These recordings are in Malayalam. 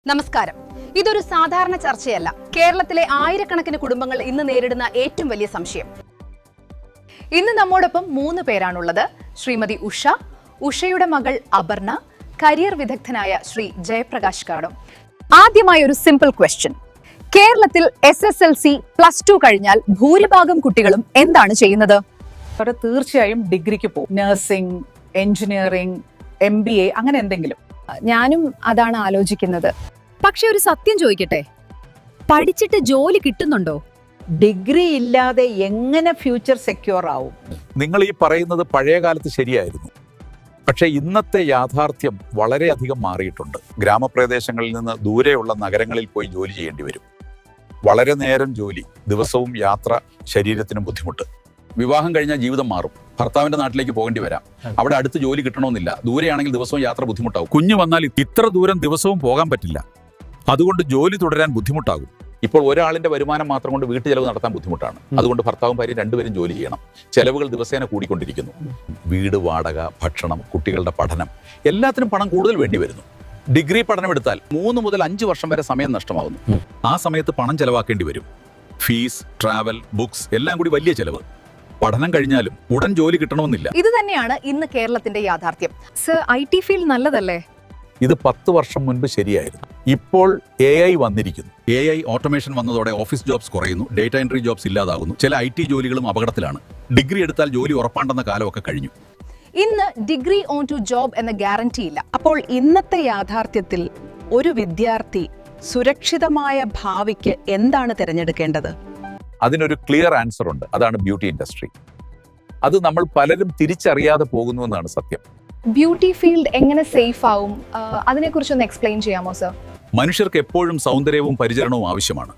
നമസ്കാരം. ഇതൊരു സാധാരണ ചർച്ചയല്ല. കേരളത്തിലെ ആയിരക്കണക്കിന് കുടുംബങ്ങൾ ഇന്ന് നേരിടുന്ന ഏറ്റവും വലിയ സംശയം. ഇന്ന് നമ്മോടൊപ്പം 3 പേരാണുള്ളത്. ശ്രീമതി ഉഷ, ഉഷയുടെ മകൾ അപർണ, കരിയർ വിദഗ്ധനായ ശ്രീ ജയപ്രകാശ് കാടം. ആദ്യമായി ഒരു സിമ്പിൾ ക്വസ്റ്റ്യൻ. കേരളത്തിൽ SSLC +2 കഴിഞ്ഞാൽ ഭൂരിഭാഗം കുട്ടികളും എന്താണ് ചെയ്യുന്നത്? അവിടെ തീർച്ചയായും ഡിഗ്രിക്ക് പോകും. നഴ്സിംഗ്, എഞ്ചിനീയറിംഗ്, MBA അങ്ങനെ എന്തെങ്കിലും. ഞാനും അതാണ് ആലോചിക്കുന്നത്. പക്ഷെ ഒരു സത്യം ചോദിക്കട്ടെ, പഠിച്ചിട്ട് ജോലി കിട്ടുന്നുണ്ടോ? ഡിഗ്രി ഇല്ലാതെ എങ്ങനെ ഫ്യൂച്ചർ സെക്യൂർ ആവും? നിങ്ങൾ ഈ പറയുന്നത് പഴയ കാലത്ത് ശരിയായിരുന്നു. പക്ഷേ ഇന്നത്തെ യാഥാർത്ഥ്യം വളരെയധികം മാറിയിട്ടുണ്ട്. ഗ്രാമപ്രദേശങ്ങളിൽ നിന്ന് ദൂരെയുള്ള നഗരങ്ങളിൽ പോയി ജോലി ചെയ്യേണ്ടി വരും. വളരെ നേരം ജോലി, ദിവസവും യാത്ര, ശരീരത്തിനും ബുദ്ധിമുട്ട്. വിവാഹം കഴിഞ്ഞാൽ ജീവിതം മാറും. ഭർത്താവിന്റെ നാട്ടിലേക്ക് പോകേണ്ടി വരാം. അവിടെ അടുത്ത് ജോലി കിട്ടണമെന്നില്ല. ദൂരെയാണെങ്കിൽ ദിവസവും യാത്ര ബുദ്ധിമുട്ടാവും. കുഞ്ഞു വന്നാൽ ഇത്ര ദൂരം ദിവസവും പോകാൻ പറ്റില്ല. അതുകൊണ്ട് ജോലി തുടരാൻ ബുദ്ധിമുട്ടാകും. ഇപ്പോൾ ഒരാളിന്റെ വരുമാനം മാത്രം കൊണ്ട് വീട്ടു ചെലവ് നടത്താൻ ബുദ്ധിമുട്ടാണ്. അതുകൊണ്ട് ഭർത്താവും ഭാര്യയും രണ്ടുപേരും ജോലി ചെയ്യണം. ചെലവുകൾ ദിവസേന കൂടിക്കൊണ്ടിരിക്കുന്നു. വീട് വാടക, ഭക്ഷണം, കുട്ടികളുടെ പഠനം, എല്ലാത്തിനും പണം കൂടുതൽ വേണ്ടി വരുന്നു. ഡിഗ്രി പഠനം എടുത്താൽ 3 മുതൽ 5 വർഷം വരെ സമയം നഷ്ടമാകുന്നു. ആ സമയത്ത് പണം ചെലവാക്കേണ്ടി വരും. ഫീസ്, ട്രാവൽ, ബുക്സ് എല്ലാം കൂടി വലിയ ചെലവ്. പഠനം കഴിഞ്ഞാലും ഉടൻ ജോലി കിട്ടണമെന്നില്ല. ഇത് തന്നെയാണ് ഇന്ന് കേരളത്തിന്റെ യാഥാർത്ഥ്യം. സർ, IT ഫീൽഡ് നല്ലതല്ലേ? ഇത് 10 വർഷം മുൻപ് ശരിയായിരുന്നു. ഇപ്പോൾ AI വന്നിരിക്കുന്നു. AI ഓട്ടോമേഷൻ വന്നതോടെ ഓഫീസ് ജോബ്സ് കുറയുന്നു, ഡേറ്റ എൻട്രി ജോബ്സ് ഇല്ലാതാകുന്നു. ചില IT ജോലികളും അപകടത്തിലാണ്. ഡിഗ്രി എടുത്താൽ ജോലി ഉറപ്പാണ്ടെന്ന കാലമൊക്കെ കഴിഞ്ഞു. ഇന്ന് ഡിഗ്രി ഓൺ ടു ജോബ് എന്ന ഗ്യാരണ്ടി ഇല്ല. അപ്പോൾ ഇന്നത്തെ യാഥാർത്ഥ്യത്തിൽ ഒരു വിദ്യാർത്ഥി സുരക്ഷിതമായ ഭാവിക്ക് എന്താണ് തിരഞ്ഞെടുക്കേണ്ടത്? അതിനൊരു ക്ലിയർ ആൻസർ ഉണ്ട്. അതാണ് ബ്യൂട്ടി ഇൻഡസ്ട്രി. അത് നമ്മൾ പലരും തിരിച്ചറിയാതെ പോകുന്നു എന്നാണ് സത്യം. ബ്യൂട്ടി ഫീൽഡ് എങ്ങനെ സേഫ് ആവും? അതിനെക്കുറിച്ച് ഒന്ന് എക്സ്പ്ലെയിൻ ചെയ്യാമോ സർ? മനുഷ്യർക്ക് എപ്പോഴും സൗന്ദര്യവും പരിചരണവും ആവശ്യമാണ്.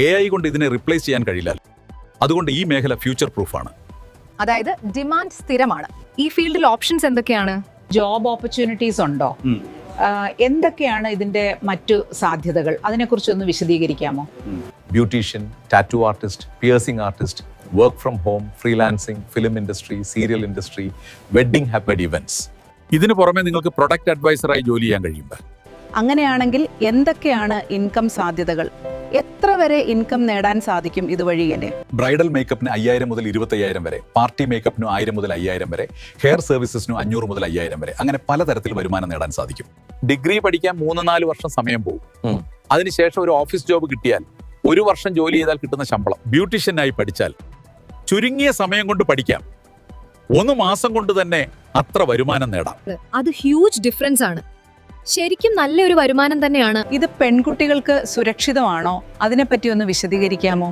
AI കൊണ്ട് ഇതിനെ റിപ്ലേസ് ചെയ്യാൻ കഴിയില്ല. അതുകൊണ്ട് ഈ മേഖല ഫ്യൂച്ചർ പ്രൂഫാണ്. അതായത് ഡിമാൻഡ് സ്ഥിരമാണ്. ഈ ഫീൽഡിൽ ഓപ്ഷൻസ് എന്തൊക്കെയാണ്? ജോബ് ഓപ്പർച്യൂണിറ്റീസ് ഉണ്ടോ? എന്തൊക്കെയാണ് ഇതിന്റെ മറ്റു സാധ്യതകൾ? അതിനെക്കുറിച്ചൊന്ന് വിശദീകരിക്കാമോ? Beautician, tattoo artist, piercing artist, work from home, freelancing, film industry, serial industry, wedding happy events. ഇതിനു പുറമെ നിങ്ങൾക്ക് പ്രൊഡക്റ്റ് അഡ്വൈസറായി ജോലി ചെയ്യാൻ കഴിയും. അങ്ങനെയാണെങ്കിൽ എന്തൊക്കെയാണ് ഇൻകം സാധ്യതകൾ? എത്ര വരെ ഇൻകം നേടാൻ സാധിക്കും ഇതുവഴി? ബ്രൈഡൽ മേക്കപ്പിന് 5000 മുതൽ 25000 വരെ, പാർട്ടി മേക്കപ്പിന് 1000 മുതൽ 5000 വരെ, ഹെയർ സർവീസസിന് 500 മുതൽ 5000 വരെ, അങ്ങനെ പലതരത്തിൽ വരുമാനം നേടാൻ സാധിക്കും. ഡിഗ്രി പഠിക്കാൻ 3-4 വർഷം സമയം പോകും. അതിനുശേഷം ഒരു ഓഫീസ് ജോബ് കിട്ടിയാൽ 1 വർഷം ജോലി ചെയ്താൽ കിട്ടുന്ന ശമ്പളം. ബ്യൂട്ടീഷ്യനായി പഠിച്ചാൽ ചുരുങ്ങിയ സമയം കൊണ്ട് പഠിക്കാം. 1 മാസം കൊണ്ട് തന്നെ അത്ര വരുമാനം നേടാം. അത് ഹ്യൂജ് ഡിഫറൻസ് ആണ്. ശരിക്കും നല്ലൊരു വരുമാനം തന്നെയാണ്. ഇത് പെൺകുട്ടികൾക്ക് സുരക്ഷിതമാണോ? അതിനെപ്പറ്റി ഒന്ന് വിശദീകരിക്കാമോ?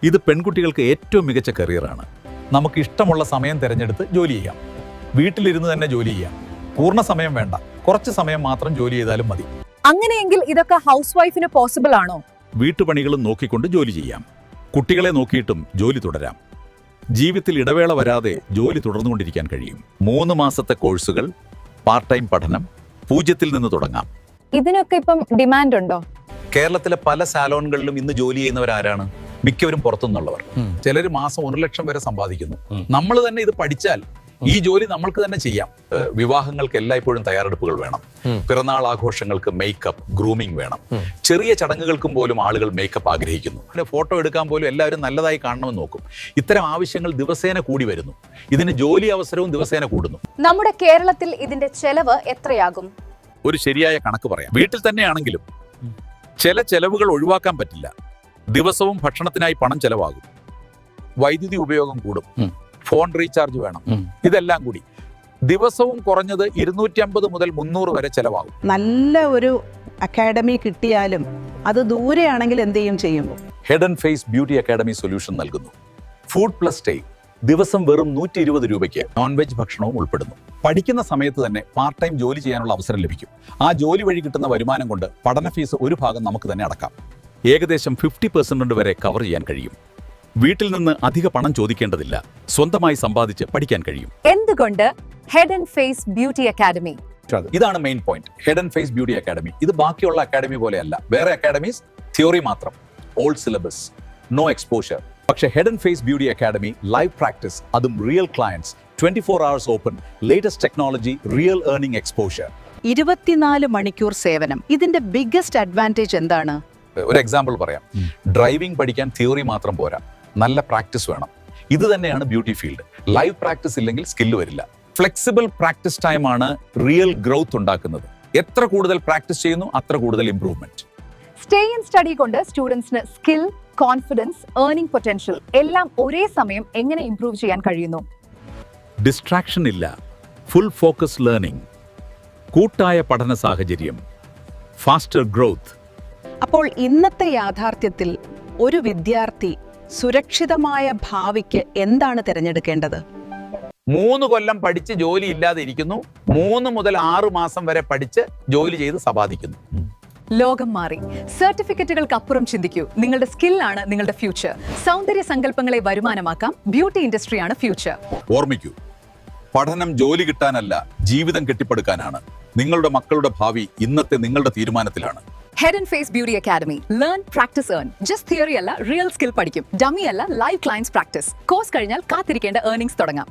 ഇത് പെൺകുട്ടികൾക്ക് ഏറ്റവും മികച്ച കരിയറാണ്. നമുക്ക് ഇഷ്ടമുള്ള സമയം തിരഞ്ഞെടുത്ത് ജോലി ചെയ്യാം. വീട്ടിലിരുന്ന് തന്നെ ജോലി ചെയ്യാം. പൂർണ്ണ സമയം വേണ്ട, കുറച്ച് സമയം മാത്രം ജോലി ചെയ്താലും മതി. അങ്ങനെയെങ്കിൽ ഇതൊക്കെ ഹൗസ് വൈഫിന് പോസിബിൾ ആണോ? വീട്ടുപണികളും നോക്കിക്കൊണ്ട് ജോലി ചെയ്യാം. കുട്ടികളെ നോക്കിയിട്ടും ജോലി തുടരാം. ജീവിതത്തിൽ ഇടവേള വരാതെ ജോലി തുടർന്നുകൊണ്ടിരിക്കാൻ കഴിയും. 3 മാസത്തെ കോഴ്സുകൾ, പാർട്ട് ടൈം പഠനം, 0 നിന്ന് തുടങ്ങാം. ഇതിനൊക്കെ ഇപ്പം ഡിമാൻഡ് ഉണ്ടോ? കേരളത്തിലെ പല സാലോണുകളിലും ഇന്ന് ജോലി ചെയ്യുന്നവരാരാണ്? മിക്കവരും പുറത്തുനിന്നുള്ളവർ. ചിലർ മാസം 1 ലക്ഷം വരെ സമ്പാദിക്കുന്നു. നമ്മൾ തന്നെ ഇത് പഠിച്ചാൽ ഈ ജോലി നമ്മൾക്ക് തന്നെ ചെയ്യാം. വിവാഹങ്ങൾക്ക് എല്ലായ്പ്പോഴും തയ്യാറെടുപ്പുകൾ വേണം. പിറന്നാൾ ആഘോഷങ്ങൾക്ക് മേക്കപ്പ്, ഗ്രൂമിംഗ് വേണം. ചെറിയ ചടങ്ങുകൾക്കും പോലും ആളുകൾ മേക്കപ്പ് ആഗ്രഹിക്കുന്നു. ഫോട്ടോ എടുക്കാൻ പോലും എല്ലാവരും നല്ലതായി കാണണമെന്ന് നോക്കും. ഇത്തരം ആവശ്യങ്ങൾ ദിവസേന കൂടി വരുന്നു. ഇതിന് ജോലി അവസരവും ദിവസേന കൂടുന്നു. നമ്മുടെ കേരളത്തിൽ ഇതിന്റെ ചെലവ് എത്രയാകും? ഒരു ശരിയായ കണക്ക് പറയാം. വീട്ടിൽ തന്നെയാണെങ്കിലും ചില ചെലവുകൾ ഒഴിവാക്കാൻ പറ്റില്ല. ദിവസവും ഭക്ഷണത്തിനായി പണം ചെലവാകും. വൈദ്യുതി ഉപയോഗം കൂടും. ഫോൺ റീചാർജ് വേണം. ഇതെല്ലാം കൂടി ദിവസവും കുറഞ്ഞത് 250 മുതൽ 300 വരെ ചെലവാകും. നല്ല ഒരു അക്കാഡമി കിട്ടിയാലും അത് ദൂരെയാണെങ്കിൽ എന്ത് ചെയ്യും? Head and face beauty academy solution നൽകുന്നു. ഫുഡ് പ്ലസ് സ്റ്റേ, ദിവസം വെറും 120 രൂപയ്ക്ക് നോൺ വെജ് ഭക്ഷണവും ഉൾപ്പെടുന്നു. പഠിക്കുന്ന സമയത്ത് തന്നെ പാർട്ട് ടൈം ജോലി ചെയ്യാനുള്ള അവസരം ലഭിക്കും. ആ ജോലി വഴി കിട്ടുന്ന വരുമാനം കൊണ്ട് പഠന ഫീസ് ഒരു ഭാഗം നമുക്ക് തന്നെ അടക്കാം. ഏകദേശം 50% വരെ കവർ ചെയ്യാൻ കഴിയും. വീട്ടിൽ നിന്ന് അധിക പണം ചോദിക്കേണ്ടതില്ല. സ്വന്തമായി സമ്പാദിച്ച് പഠിക്കാൻ കഴിയും. എന്തുകൊണ്ട് head and face beauty academy? ഇതാണ് main point. Head and face beauty academy ഇത് ബാക്കിയുള്ള അക്കാഡമി പോലെയല്ല. വേറെ അക്കാഡമീസ് തിയറി മാത്രം, ഓൾഡ് സിലബസ്, നോ എക്സ്പോഷർ. പക്ഷേ head and face beauty academy live practice, അതും real clients, 24 hours open, latest technology, real earning exposure. 24 മണിക്കൂർ സേവനം, ഇതിന്റെ ബിഗ്ഗസ്റ്റ് അഡ്വാൻറ്റേജ് എന്താണ്? ഒരു എക്സാമ്പിൾ പറയാം. ഡ്രൈവിംഗ് പഠിക്കാൻ തിയറി മാത്രം പോരാ, നല്ല പ്രാക്ടീസ് വേണം. ഇത് തന്നെയാണ് ബ്യൂട്ടി ഫീൽഡ്. ലൈവ് പ്രാക്ടീസ് ഇല്ലെങ്കിൽ സ്കില്ല് വരില്ല. ഫ്ലെക്സിബിൾ പ്രാക്ടീസ് ടൈമാണ് റിയൽ ഗ്രോത്ത് ഉണ്ടാക്കുന്നത്. എത്ര കൂടുതൽ പ്രാക്ടീസ് ചെയ്യുന്നു അത്ര കൂടുതൽ ഇംപ്രൂവ്മെന്റ്. സ്റ്റേ ആൻഡ് സ്റ്റഡി കൊണ്ട് സ്റ്റുഡൻസിന് സ്കിൽ, കോൺഫിഡൻസ്, ഏർണിംഗ് പൊട്ടൻഷ്യൽ എല്ലാം ഒരേ സമയം എങ്ങനെ ഇംപ്രൂവ് ചെയ്യാൻ കഴിയുന്നു? ഡിസ്ട്രാക്ഷൻ ഇല്ല, ഫുൾ ഫോക്കസ് ലേണിംഗ്, കൂട്ടായ പഠന സാഹചര്യം, ഫാസ്റ്റർ ഗ്രോത്ത്. അപ്പോൾ ഇന്നത്തെ യാഥാർത്ഥ്യത്തിൽ ഒരു വിദ്യാർത്ഥി സുരക്ഷിതമായ ഭാവിക്ക് എന്താണ് തിരഞ്ഞെടുക്കേണ്ടത്? 3 കൊല്ലം പഠിച്ച് ജോലി ഇല്ലാതെ ഇരിക്കുന്നു, 3 മുതൽ 6 മാസം വരെ പഠിച്ച് ജോലി ചെയ്ത് സമ്പാദിക്കുന്നു. ലോകം മാറി. സർട്ടിഫിക്കറ്റുകൾക്കപ്പുറം ചിന്തിക്കൂ. നിങ്ങളുടെ സ്കില്ലാണ് നിങ്ങളുടെ ഫ്യൂച്ചർ. സൗന്ദര്യ സങ്കല്പങ്ങളെ വരുമാനമാക്കാം. Beauty ഇൻഡസ്ട്രിയാണ് future. ഓർമ്മിക്കൂ, പഠനം ജോലി കിട്ടാനല്ല, ജീവിതം കെട്ടിപ്പടുക്കാനാണ്. നിങ്ങളുടെ മക്കളുടെ ഭാവി ഇന്നത്തെ നിങ്ങളുടെ തീരുമാനത്തിലാണ്. Head and face beauty academy. Learn, practice, earn. Just theory അല്ല, റിയൽ സ്കിൽ പഠിക്കും. ഡമ്മി അല്ല, ലൈവ് ക്ലയൻസ് പ്രാക്ടീസ്. കോഴ്സ് കഴിഞ്ഞാൽ കാത്തിരിക്കേണ്ട ഏർണിംഗ്സ് തുടങ്ങാം.